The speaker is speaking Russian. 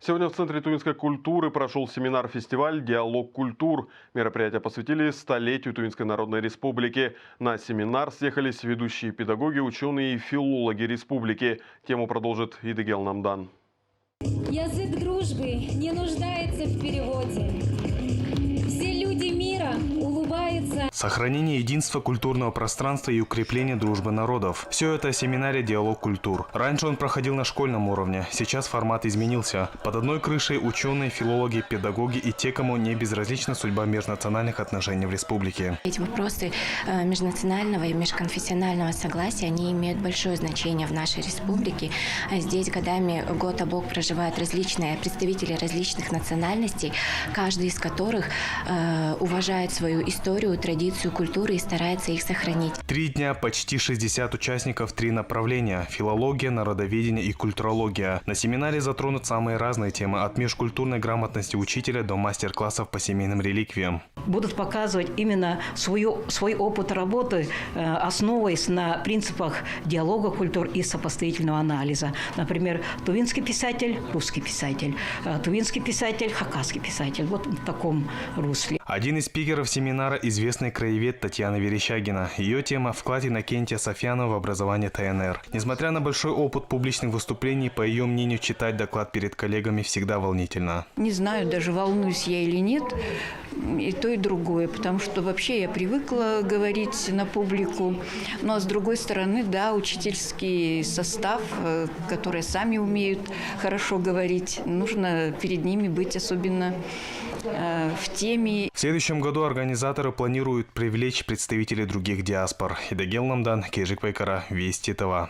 Сегодня в Центре тувинской культуры прошел семинар-фестиваль «Диалог культур». Мероприятие посвятили столетию Тувинской Народной Республики. На семинар съехались ведущие педагоги, ученые и филологи республики. Тему продолжит Идегел Намдан. Язык дружбы не нуждается в переводе. Все люди мира улыбаются. Сохранение единства культурного пространства и укрепление дружбы народов. Все это о семинаре «Диалог культур». Раньше он проходил на школьном уровне, сейчас формат изменился. Под одной крышей ученые, филологи, педагоги и те, кому не безразлична судьба межнациональных отношений в республике. Эти вопросы межнационального и межконфессионального согласия, они имеют большое значение в нашей республике. Здесь годами, год об год проживают различные представители различных национальностей, каждый из которых уважает свою историю, традицию, культуру и старается их сохранить. 3 дня, почти 60 участников, 3 направления – филология, народоведение и культурология. На семинаре затронут самые разные темы – от межкультурной грамотности учителя до мастер-классов по семейным реликвиям. Будут показывать именно свой опыт работы, основываясь на принципах диалога культур и сопоставительного анализа. Например, тувинский писатель, русский писатель, тувинский писатель, хакасский писатель. Вот в таком русле. Один из спикеров семинара – известный краевед Татьяна Верещагина. Ее тема – вклад Иннокентия Софьянова в образование ТНР. Несмотря на большой опыт публичных выступлений, по ее мнению, читать доклад перед коллегами всегда волнительно. Не знаю, даже волнуюсь я или нет, и то, и другое, потому что вообще я привыкла говорить на публику. Ну а с другой стороны, да, учительский состав, которые сами умеют хорошо говорить, нужно перед ними быть особенно в теме. В следующем году организаторы планируют привлечь представителей других диаспор. Идегел Намдан, Кейжик Пайкара, Вести ТВ.